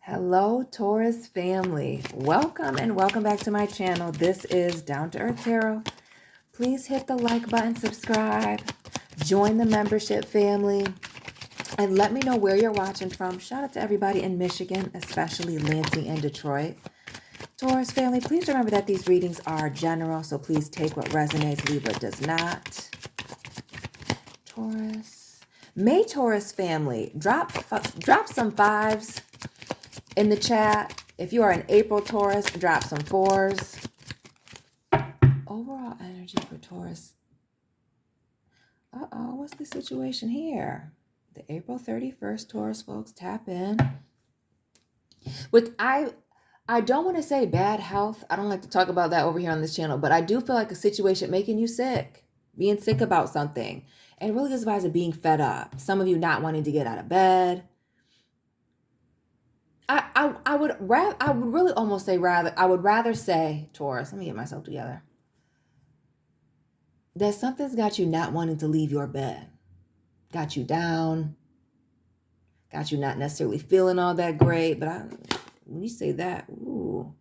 Hello, Taurus family. Welcome and welcome back to my channel. This is Down to Earth Tarot. Please hit the like button, subscribe, join the membership family, and let me know where you're watching from. Shout out to everybody in Michigan, especially Lansing and Detroit. Taurus family, please remember that these readings are general, so please take what resonates, leave what does not. Taurus. May Taurus family, drop some fives in the chat. If you are an April Taurus, drop some fours. Overall energy for Taurus. What's the situation here? The April 31st Taurus folks, tap in. With I don't want to say bad health. I don't like to talk about that over here on this channel, but I do feel like a situation making you sick, being sick about something. And it really is vibes of being fed up. Some of you not wanting to get out of bed. I would really almost say I would rather say, Taurus, let me get myself together, that something's got you not wanting to leave your bed. Got you down. Got you not necessarily feeling all that great. But when you say that, ooh.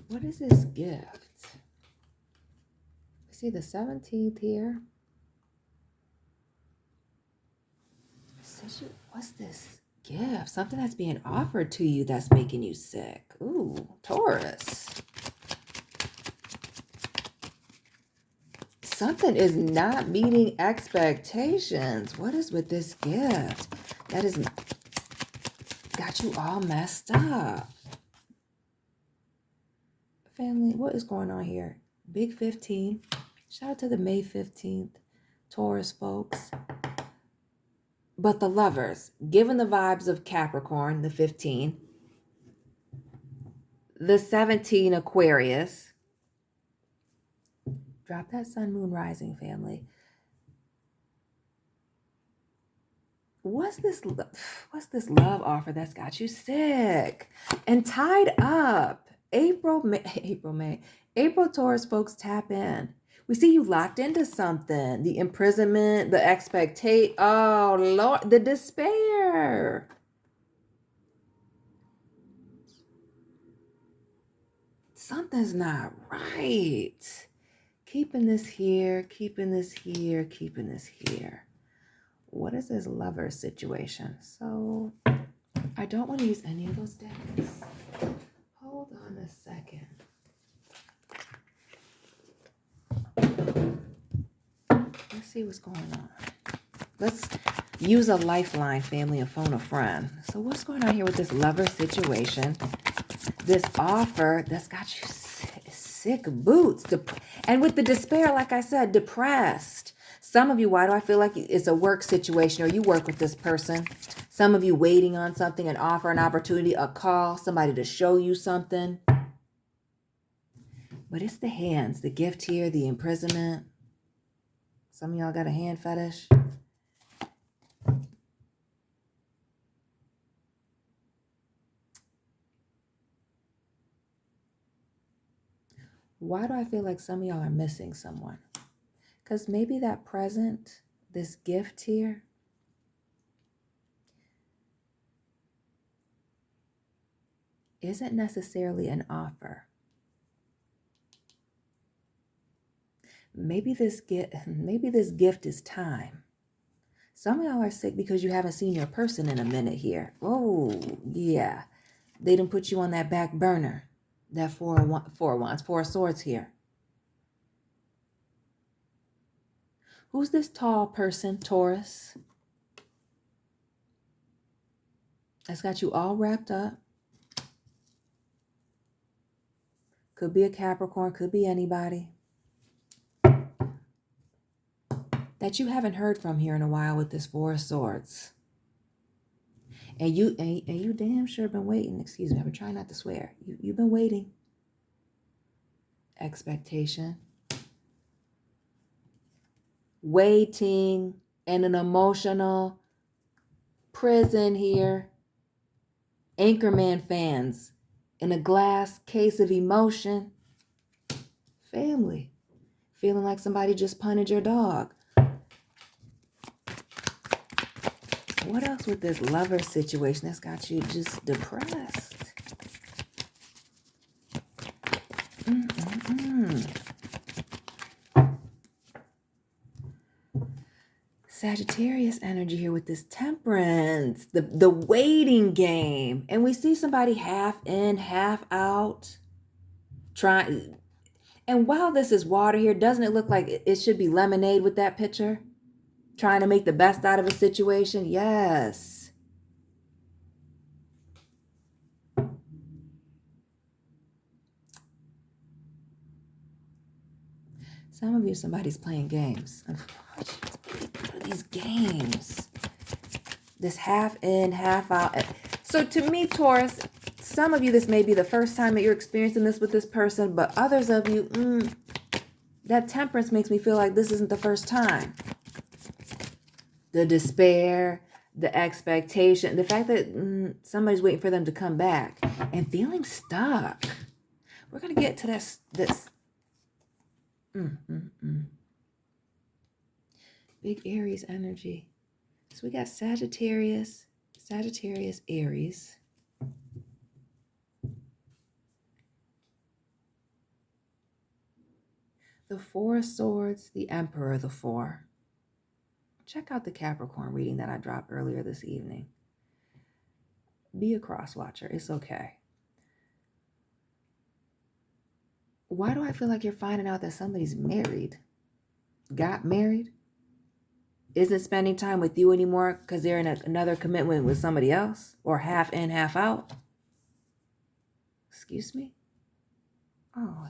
What is this gift? I see the 17th here. What's this gift? Something that's being offered to you that's making you sick. Ooh, Taurus. Something is not meeting expectations. What is with this gift? That is got you all messed up. Family, what is going on here? Big 15. Shout out to the May 15th Taurus folks. But the Lovers, given the vibes of Capricorn, the 15. The 17 Aquarius. Drop that Sun, Moon, Rising, family. What's this love offer that's got you sick and tied up? April Taurus folks, tap in. We see you locked into something. The imprisonment, the expectation. Oh, Lord, the despair. Something's not right. Keeping this here, keeping this here, keeping this here. What is this lover situation? So I don't want to use any of those decks. Hold on a second. Let's see what's going on. Let's use a lifeline, family, and phone a friend. So what's going on here with this lover situation? This offer that's got you sick boots. And with the despair, like I said, depressed. Some of you, why do I feel like it's a work situation or you work with this person? Some of you waiting on something, an offer, an opportunity, a call, somebody to show you something. But it's the hands, the gift here, the imprisonment. Some of y'all got a hand fetish. Why do I feel like some of y'all are missing someone? Because maybe that present, this gift here, isn't necessarily an offer. Maybe this gift is time. Some of y'all are sick because you haven't seen your person in a minute here. Oh, yeah. They didn't put you on that back burner. That four of swords here. Who's this tall person, Taurus? That's got you all wrapped up. Could be a Capricorn, could be anybody. That you haven't heard from here in a while with this Four of Swords. And you damn sure been waiting. Excuse me, I've been trying not to swear. You've been waiting. Expectation. Waiting in an emotional prison here. Anchorman fans in a glass case of emotion. Family. Feeling like somebody just punted your dog. What else with this lover situation that's got you just depressed? Sagittarius energy here with this temperance, the waiting game. And we see somebody half in, half out. Trying. And while this is water here, doesn't it look like it should be lemonade with that picture? Trying to make the best out of a situation? Yes. Some of you, somebody's playing games. Unfortunately, what are these games? This half in, half out. So to me, Taurus, some of you, this may be the first time that you're experiencing this with this person, but others of you, that temperance makes me feel like this isn't the first time. The despair, the expectation, the fact that somebody's waiting for them to come back and feeling stuck. We're going to get to this. Big Aries energy. So we got Sagittarius, Aries. The Four of Swords, the Emperor of the Four. Check out the Capricorn reading that I dropped earlier this evening. Be a cross watcher. It's okay. Why do I feel like you're finding out that somebody's married? Got married? Isn't spending time with you anymore because they're in another commitment with somebody else? Or half in, half out? Excuse me? Oh,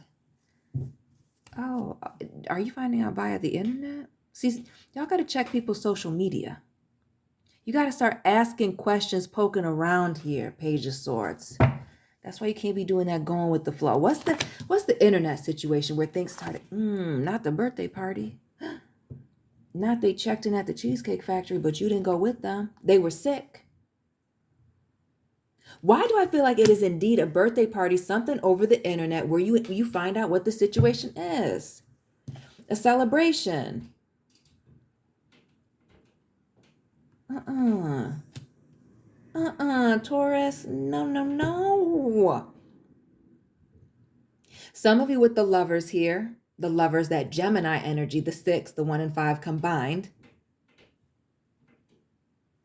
are you finding out via the internet? See, y'all got to check people's social media. You got to start asking questions, poking around here, Page of Swords. That's why you can't be doing that going with the flow. What's the internet situation where things started? Not the birthday party. Not they checked in at the Cheesecake Factory, but you didn't go with them. They were sick. Why do I feel like it is indeed a birthday party, something over the internet where you find out what the situation is? A celebration. Taurus. No. Some of you with the lovers here, the lovers, that Gemini energy, the 6, the 1 and 5 combined.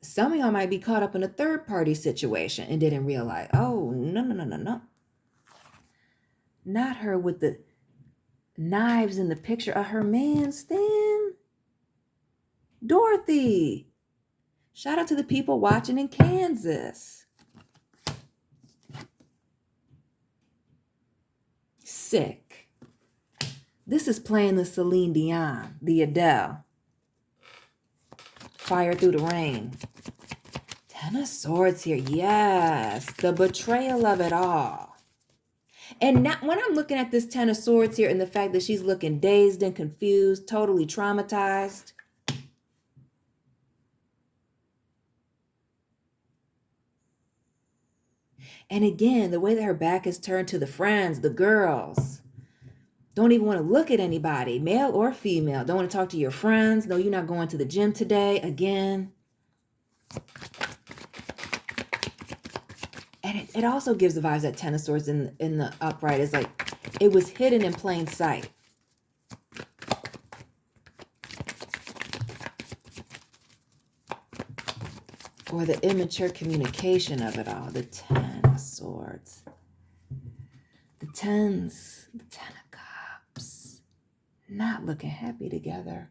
Some of y'all might be caught up in a third party situation and didn't realize, oh, no. Not her with the knives in the picture of her man, Stan. Dorothy. Shout out to the people watching in Kansas. Sick. This is playing the Celine Dion, the Adele. Fire through the rain. 10 of Swords here. Yes. The betrayal of it all. And now, when I'm looking at this 10 of Swords here and the fact that she's looking dazed and confused, totally traumatized. And again, the way that her back is turned to the friends, the girls. Don't even want to look at anybody, male or female. Don't want to talk to your friends. No, you're not going to the gym today. Again. And it also gives the vibes that 10 of Swords in the upright is like, it was hidden in plain sight. Or the immature communication of it all. The 10 of Swords. The 10s. The 10 of Cups. Not looking happy together.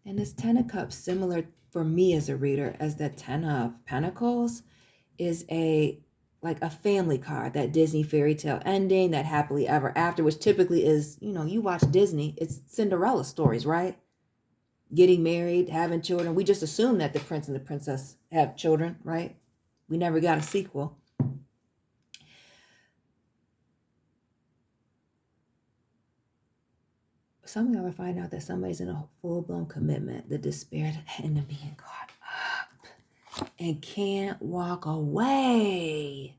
And this 10 of Cups, similar for me as a reader as that 10 of Pentacles, is like a family card, that Disney fairy tale ending, that happily ever after, which typically is, you watch Disney, it's Cinderella stories, right? Getting married, having children. We just assume that the prince and the princess have children, right? We never got a sequel. Some of y'all will find out that somebody's in a full-blown commitment, the despair and the being caught up and can't walk away.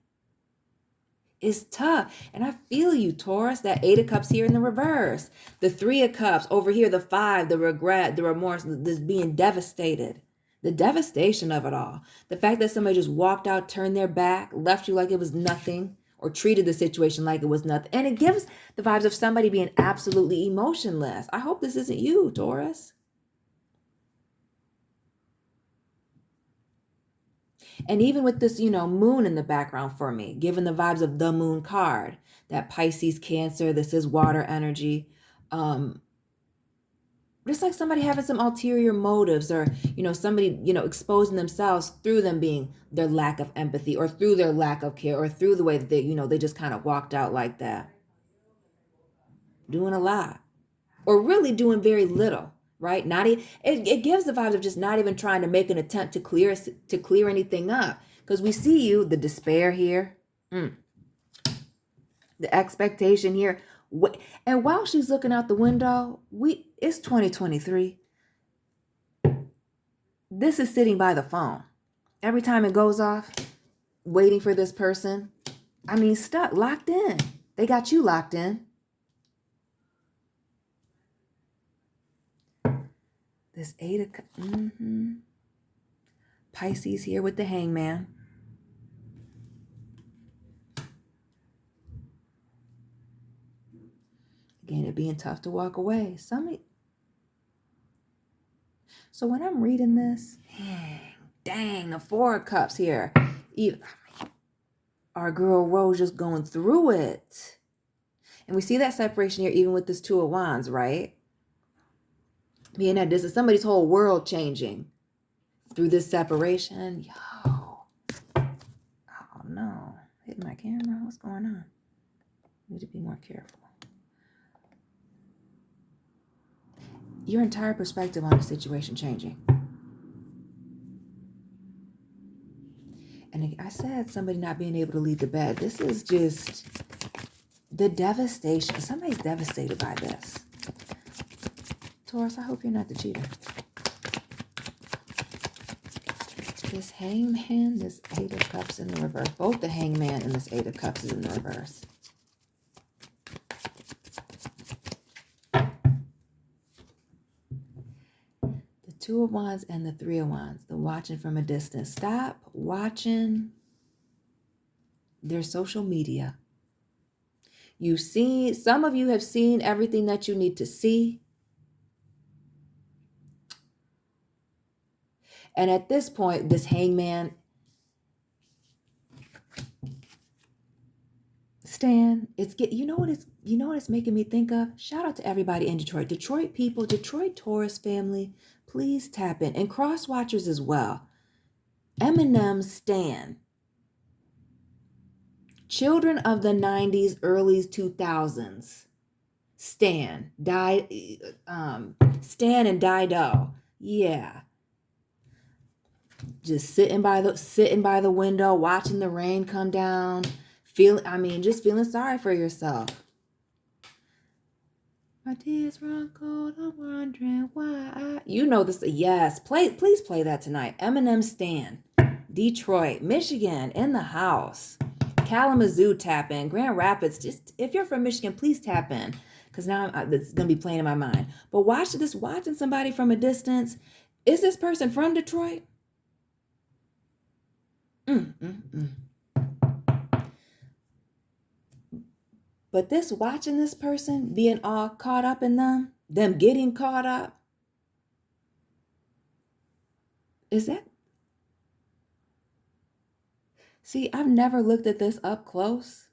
It's tough. And I feel you, Taurus. That 8 of Cups here in the reverse. The 3 of Cups over here, the 5, the regret, the remorse, this being devastated. The devastation of it all. The fact that somebody just walked out, turned their back, left you like it was nothing, or treated the situation like it was nothing. And it gives the vibes of somebody being absolutely emotionless. I hope this isn't you, Taurus. And even with this, moon in the background for me, given the vibes of the moon card, that Pisces, Cancer, this is water energy. Just like somebody having some ulterior motives, or, somebody, exposing themselves through them being their lack of empathy, or through their lack of care, or through the way that they just kind of walked out like that. Doing a lot, or really doing very little, right? It gives the vibes of just not even trying to make an attempt to clear anything up. Because we see you, the despair here, the expectation here. And while she's looking out the window, it's 2023. This is sitting by the phone. Every time it goes off, waiting for this person. I mean, stuck, locked in. They got you locked in. This 8 of Cups. Pisces here with the Hangman. Again, it being tough to walk away. So when I'm reading this, dang, the 4 of Cups here. Our girl Rose just going through it. And we see that separation here even with this 2 of Wands, right? Being that this is somebody's whole world changing through this separation. Oh no. Hitting my camera. What's going on? Need to be more careful. Your entire perspective on the situation changing. And I said somebody not being able to leave the bed. This is just the devastation. Somebody's devastated by this. Taurus, I hope you're not the cheater. This Hangman, this 8 of Cups in the reverse. Both the Hangman and this 8 of Cups is in the reverse. The 2 of Wands and the 3 of Wands. The watching from a distance. Stop watching their social media. Some of you have seen everything that you need to see. And at this point, this Hangman, Stan, you know what it's making me think of? Shout out to everybody in Detroit. Detroit people, Detroit Taurus family, please tap in. And cross watchers as well. Eminem Stan. Children of the 90s, early 2000s. Stan and Dido. Yeah. Just sitting by the window, watching the rain come down, just feeling sorry for yourself. My tears run cold, I'm wondering why. You know this. Yes, please play that tonight. Eminem Stan, Detroit, Michigan, in the house. Kalamazoo, tap in. Grand Rapids, just if you're from Michigan, please tap in, because now it's gonna be playing in my mind. But watching somebody from a distance. Is this person from Detroit? But watching this person, being all caught up in them getting caught up, is that? See, I've never looked at this up close.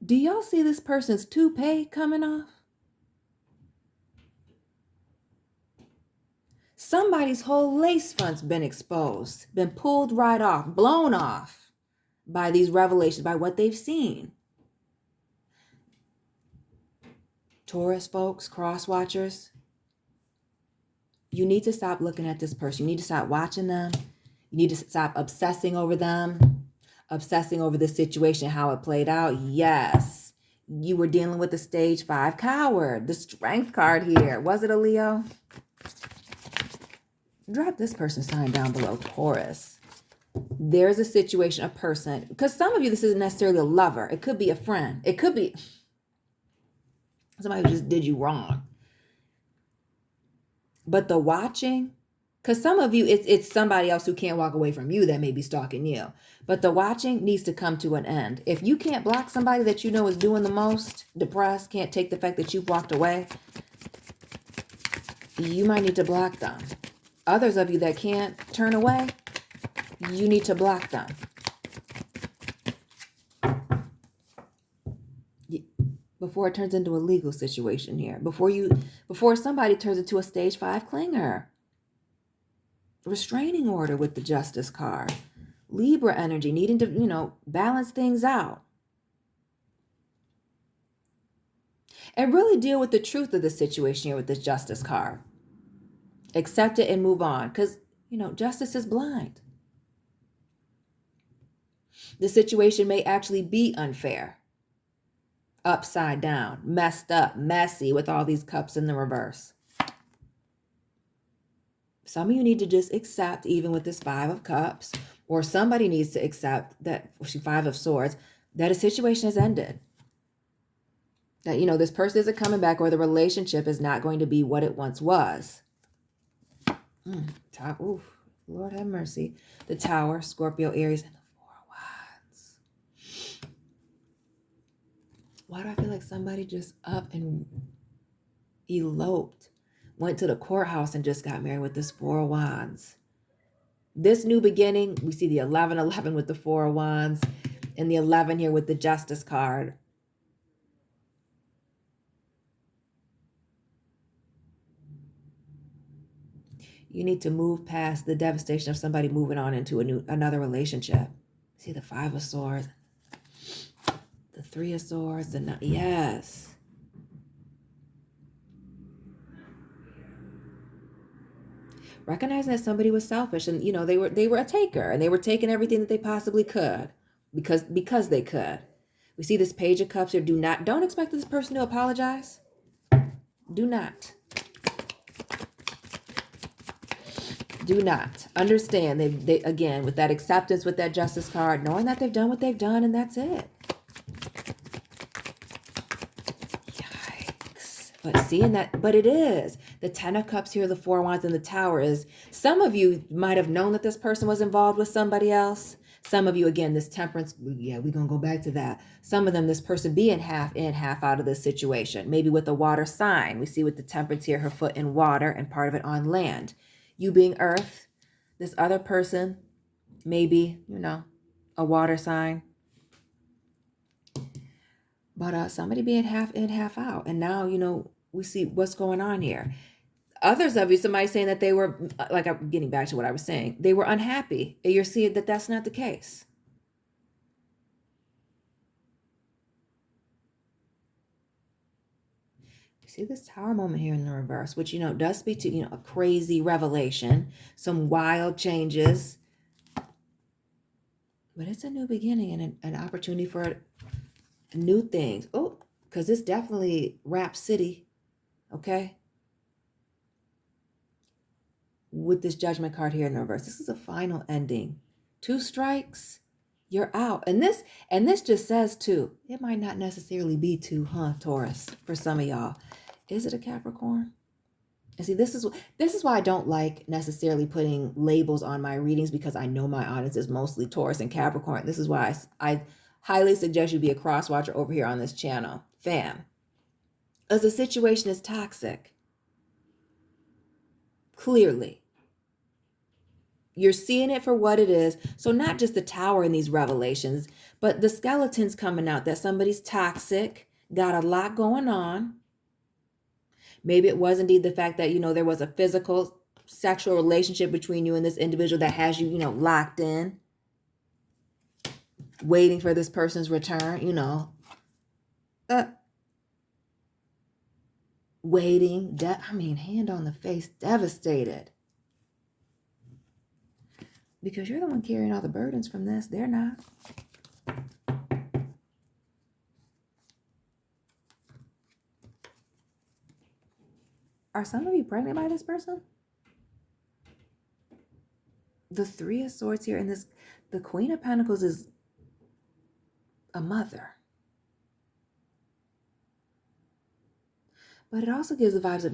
Do y'all see this person's toupee coming off? Somebody's whole lace front's been exposed, been pulled right off, blown off by these revelations, by what they've seen. Taurus folks, cross watchers, you need to stop looking at this person. You need to stop watching them. You need to stop obsessing over them, obsessing over the situation, how it played out. Yes, you were dealing with the stage 5 coward, the strength card here. Was it a Leo? Drop this person's sign down below, Taurus. There's a situation, a person, because some of you, this isn't necessarily a lover. It could be a friend. It could be somebody who just did you wrong. But the watching, because some of you, it's somebody else who can't walk away from you that may be stalking you. But the watching needs to come to an end. If you can't block somebody that you know is doing the most, depressed, can't take the fact that you've walked away, you might need to block them. Others of you that can't turn away, you need to block them. Before it turns into a legal situation here. Before somebody turns into a stage 5 clinger. Restraining order with the Justice card. Libra energy, needing to, balance things out. And really deal with the truth of the situation here with this Justice card. Accept it and move on. Because, justice is blind. The situation may actually be unfair. Upside down, messed up, messy with all these cups in the reverse. Some of you need to just accept, even with this 5 of Cups, or somebody needs to accept that 5 of Swords, that a situation has ended. That, this person isn't coming back, or the relationship is not going to be what it once was. Lord have mercy. The Tower, Scorpio, Aries, and the 4 of Wands. Why do I feel like somebody just up and eloped, went to the courthouse and just got married with this 4 of Wands? This new beginning, we see the 11 with the 4 of Wands and the 11 here with the Justice card. You need to move past the devastation of somebody moving on into another relationship. See the 5 of Swords, the 3 of Swords, yes. Recognizing that somebody was selfish and, they were a taker and they were taking everything that they possibly could because they could. We see this Page of Cups here. Don't expect this person to apologize. Do not. Do not. Understand, they again, with that acceptance, with that Justice card, knowing that they've done what they've done and that's it. Yikes. But it is. The 10 of Cups here, the 4 of Wands, and the Tower is, some of you might have known that this person was involved with somebody else. Some of you, again, this Temperance, we're going to go back to that. Some of them, this person being half in, half out of this situation. Maybe with a water sign. We see with the Temperance here, her foot in water and part of it on land. You being earth, this other person, maybe, a water sign. But somebody being half in, half out. And now, we see what's going on here. Others of you, somebody saying that they were, like I'm getting back to what I was saying, they were unhappy. And you're seeing that that's not the case. See this Tower moment here in the reverse, which, does speak to, a crazy revelation, some wild changes. But it's a new beginning and an opportunity for new things. Oh, because it's definitely Rap City, okay? With this Judgment card here in the reverse. This is a final ending. 2 strikes, you're out. And this just says 2. It might not necessarily be 2, Taurus, for some of y'all. Is it a Capricorn? And see, this is why I don't like necessarily putting labels on my readings, because I know my audience is mostly Taurus and Capricorn. This is why I highly suggest you be a cross watcher over here on this channel, fam. As the situation is toxic. Clearly. You're seeing it for what it is. So not just the Tower in these revelations, but the skeletons coming out that somebody's toxic, got a lot going on. Maybe it was indeed the fact that, there was a physical, sexual relationship between you and this individual that has you, locked in, waiting for this person's return, waiting. Hand on the face, devastated. Because you're the one carrying all the burdens from this. They're not. Are some of you pregnant by this person? the Three of Swords here, and the Queen of Pentacles is a mother. But it also gives the vibes of,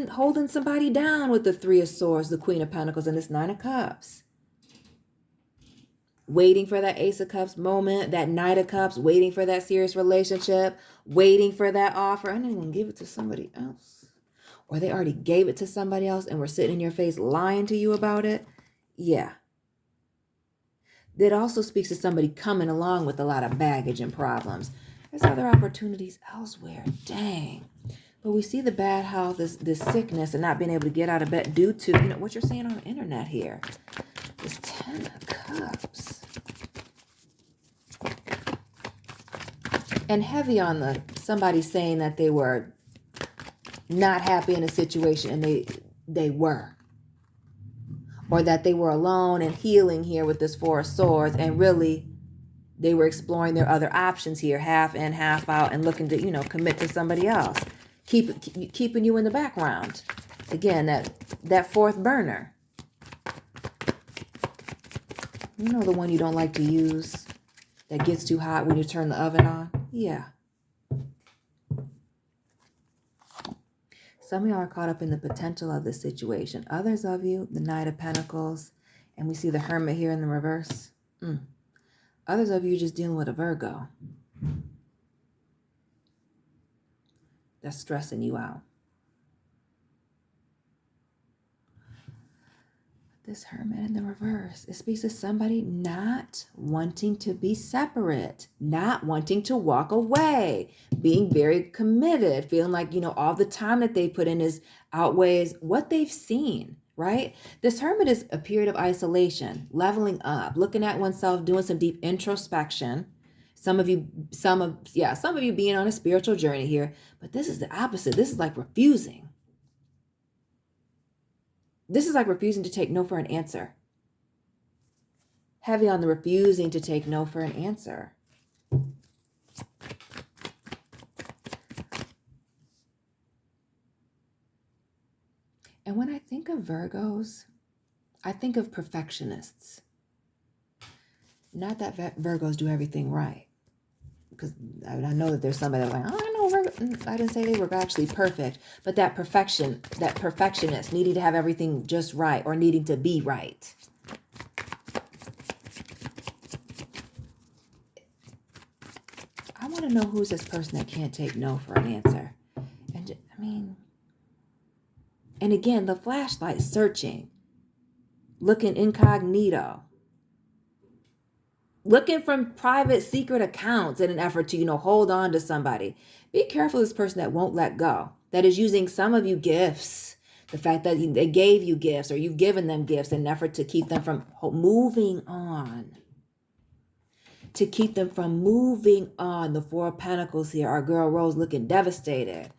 holding somebody down with the Three of Swords, the Queen of Pentacles, and this Nine of Cups. Waiting for that Ace of Cups moment, that Knight of Cups, waiting for that serious relationship, waiting for that offer. I'm not even going to give it to somebody else. Or they already gave it to somebody else and were sitting in your face lying to you about it. Yeah. That also speaks to somebody coming along with a lot of baggage and problems. There's other opportunities elsewhere. Dang. But we see the bad health, this sickness, and not being able to get out of bed due to, what you're seeing on the internet here. This Ten of Cups. And heavy on somebody saying that they were not happy in a situation, and they were. Or that they were alone and healing here with this Four of Swords, and really they were exploring their other options here, half in, half out, and looking to, commit to somebody else. Keeping you in the background. Again, that fourth burner. The one you don't like to use, that gets too hot when you turn the oven on? Yeah. Some of y'all are caught up in the potential of this situation. Others of you, the Knight of Pentacles, and we see the Hermit here in the reverse. Others of you just dealing with a Virgo that's stressing you out. This Hermit in the reverse, it speaks to somebody not wanting to be separate, not wanting to walk away, being very committed, feeling like, all the time that they put in outweighs what they've seen, right? This Hermit is a period of isolation, leveling up, looking at oneself, doing some deep introspection. Some of you being on a spiritual journey here, but this is the opposite. This is like refusing. This is like refusing to take no for an answer. Heavy on the refusing to take no for an answer. And when I think of Virgos, I think of perfectionists. Not that Virgos do everything right. Because I know that there's somebody that's like, I don't know, I didn't say they were actually perfect. But that perfectionist, needing to have everything just right or needing to be right. I want to know who's this person that can't take no for an answer. And again, the flashlight searching, looking incognito. Looking from private secret accounts in an effort to, hold on to somebody. Be careful of this person that won't let go. That is using some of you gifts. The fact that they gave you gifts or you've given them gifts in an effort to keep them from moving on. To keep them from moving on. The Four of Pentacles here. Our girl Rose looking devastated.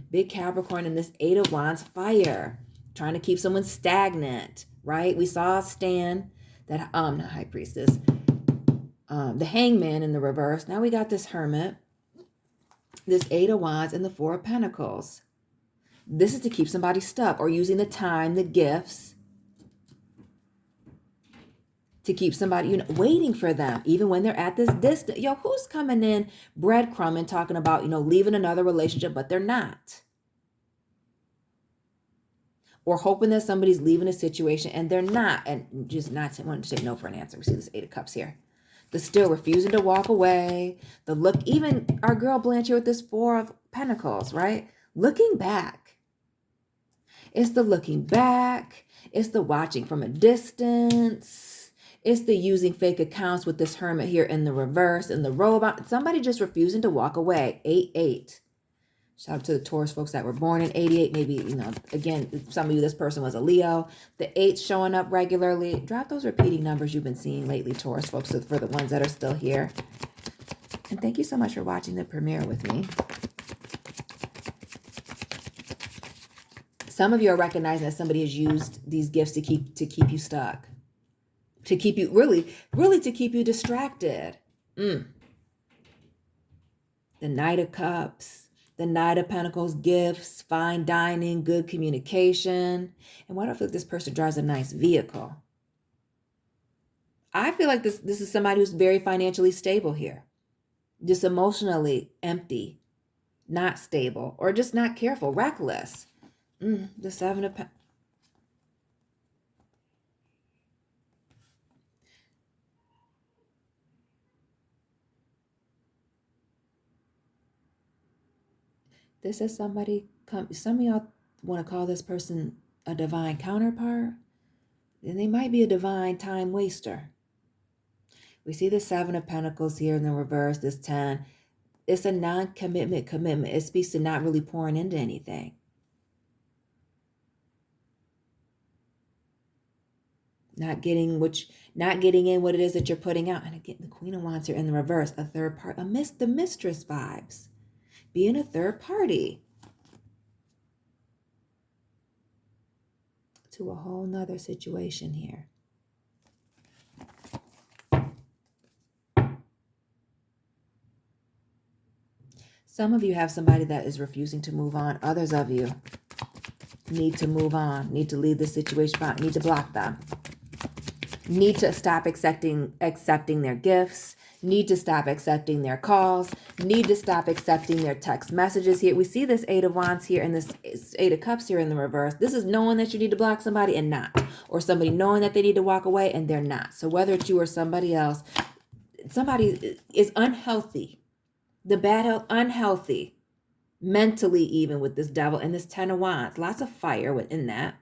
Big Capricorn in this Eight of Wands, fire. Trying to keep someone stagnant, right? We saw Stan, that, not High Priestess. The Hangman in the reverse. Now we got this Hermit, this Eight of Wands, and the Four of Pentacles. This is to keep somebody stuck or using the time, the gifts, to keep somebody, waiting for them, even when they're at this distance. Who's coming in breadcrumbing, talking about, leaving another relationship, but they're not. Or hoping that somebody's leaving a situation and they're not, and just not wanting to take no for an answer. We see this Eight of Cups here. The still refusing to walk away. The look, even our girl Blanche here with this Four of Pentacles, right? Looking back. It's the looking back. It's the watching from a distance. It's the using fake accounts with this Hermit here in the reverse and the robot. Somebody just refusing to walk away. 8-8. Shout out to the Taurus folks that were born in 88. Maybe, again, some of you, this person was a Leo. The 8's showing up regularly. Drop those repeating numbers you've been seeing lately, Taurus folks, for the ones that are still here. And thank you so much for watching the premiere with me. Some of you are recognizing that somebody has used these gifts to keep you stuck. To keep you, really to keep you distracted. The Knight of Cups. The Knight of Pentacles, gifts, fine dining, good communication. And what if this person drives a nice vehicle? I feel like this is somebody who's very financially stable here. Just emotionally empty, not stable, or just not careful, reckless. The Seven of Pentacles. This is somebody, some of y'all want to call this person a divine counterpart, and they might be a divine time waster. We see the Seven of Pentacles here in the reverse, this 10. It's a non-commitment commitment. It speaks to not really pouring into anything. Not getting in what it is that you're putting out. And again, the Queen of Wands here in the reverse, a third part, amidst the mistress vibes. Being a third party to a whole nother situation here. Some of you have somebody that is refusing to move on. Others of you need to move on, need to leave the situation, need to block them. Need to stop accepting their gifts, need to stop accepting their calls, need to stop accepting their text messages here. We see this Eight of Wands here and this Eight of Cups here in the reverse. This is knowing that you need to block somebody and not, or somebody knowing that they need to walk away and they're not. So whether it's you or somebody else, somebody is unhealthy. The bad health, unhealthy, mentally even with this Devil and this Ten of Wands. Lots of fire within that.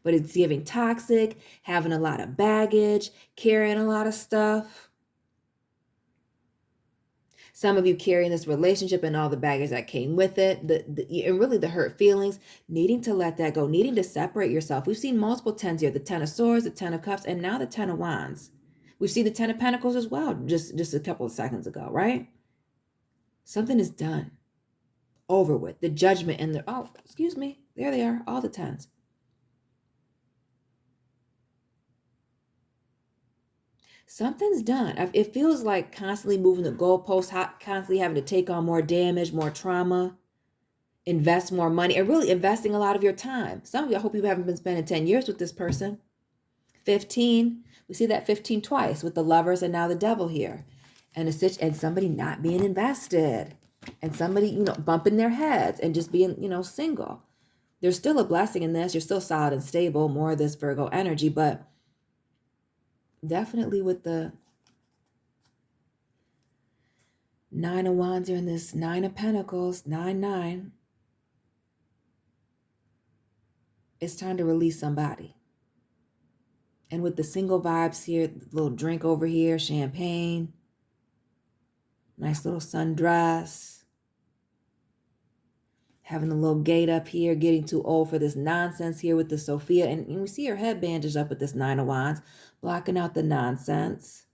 But it's giving toxic, having a lot of baggage, carrying a lot of stuff. Some of you carrying this relationship and all the baggage that came with it, and really the hurt feelings, needing to let that go, needing to separate yourself. We've seen multiple tens here, the Ten of Swords, the Ten of Cups, and now the Ten of Wands. We've seen the Ten of Pentacles as well, just a couple of seconds ago, right? Something is done, over with. The Judgment and there they are, all the tens. Something's done. It feels like constantly moving the goalposts, constantly having to take on more damage, more trauma, invest more money, and really investing a lot of your time. Some of you, I hope you haven't been spending 10 years with this person. 15, we see that 15 twice with the Lovers and now the Devil here. And somebody not being invested. And somebody, bumping their heads and just being, single. There's still a blessing in this. You're still solid and stable, more of this Virgo energy, but definitely with the Nine of Wands here and this Nine of Pentacles, 9-9. It's time to release somebody. And with the single vibes here, little drink over here, champagne, nice little sundress, having a little gate up here, getting too old for this nonsense here with the Sophia. And we see her head bandaged up with this Nine of Wands, blocking out the nonsense.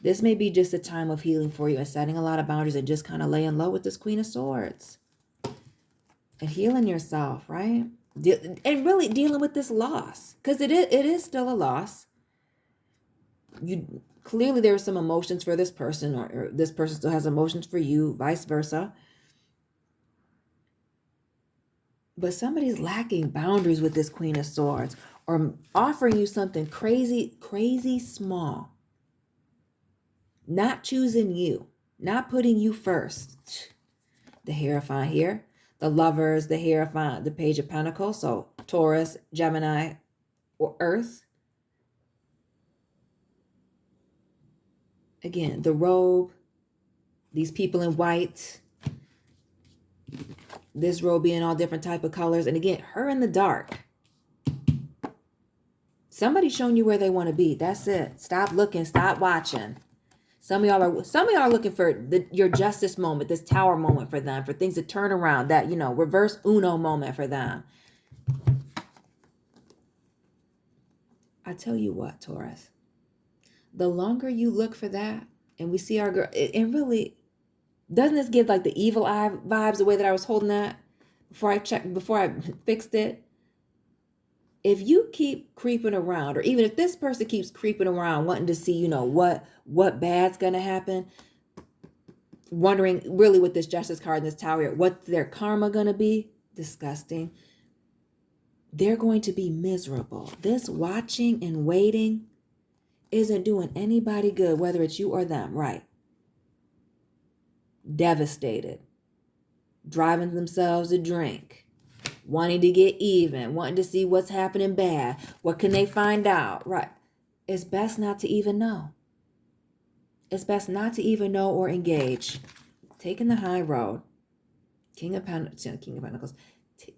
This may be just a time of healing for you and setting a lot of boundaries and just kind of laying low with this Queen of Swords. And healing yourself, right? And really dealing with this loss. Because it is still a loss. Clearly there are some emotions for this person, or this person still has emotions for you, vice versa. But somebody's lacking boundaries with this Queen of Swords, or offering you something crazy, crazy small. Not choosing you, not putting you first. The Hierophant here, the Lovers, the Hierophant, the Page of Pentacles. So Taurus, Gemini, or Earth. Again, the robe, these people in white, this robe being all different type of colors. And again, her in the dark. Somebody's showing you where they want to be. That's it. Stop looking, stop watching. Some of y'all are looking for your justice moment, this Tower moment for them, for things to turn around, that, reverse Uno moment for them. I tell you what, Taurus, the longer you look for that, and we see our girl, it really, doesn't this give like the evil eye vibes, the way that I was holding that before I fixed it? If you keep creeping around, or even if this person keeps creeping around wanting to see, what bad's going to happen, Wondering really with this Justice card and this Tower, what's their karma going to be? Disgusting. They're going to be miserable. This watching and waiting isn't doing anybody good, whether it's you or them, right? Devastated. Driving themselves to drink. Wanting to get even. Wanting to see what's happening bad. What can they find out? Right. It's best not to even know. It's best not to even know or engage. Taking the high road. King of Pentacles.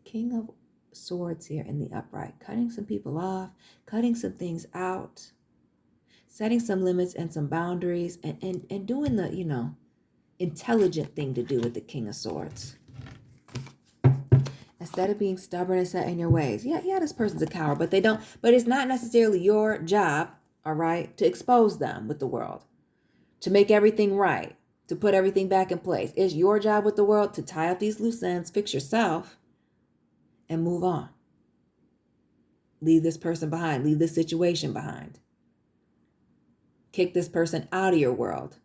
King of Swords here in the upright. Cutting some people off. Cutting some things out. Setting some limits and some boundaries. And doing the, intelligent thing to do with the King of Swords. Instead of being stubborn and set in your ways. Yeah, this person's a coward, but it's not necessarily your job, all right, to expose them with the world. To make everything right, to put everything back in place. It's your job with the world to tie up these loose ends, fix yourself, and move on. Leave this person behind. Leave this situation behind. Kick this person out of your world.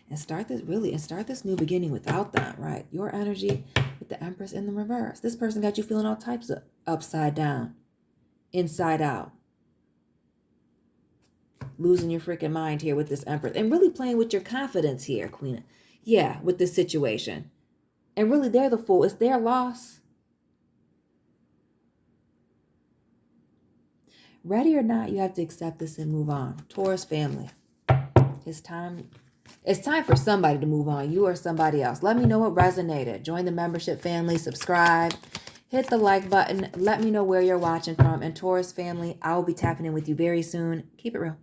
And start this new beginning without them, right? Your energy with the Empress in the reverse. This person got you feeling all types of upside down, inside out. Losing your freaking mind here with this Empress. And really playing with your confidence here, Queen. Yeah, with this situation. And really, they're the fool. It's their loss. Ready or not, you have to accept this and move on. Taurus family. It's time for somebody to move on. You or somebody else. Let me know what resonated. Join the membership family. Subscribe. Hit the like button. Let me know where you're watching from. And Taurus family, I will be tapping in with you very soon. Keep it real.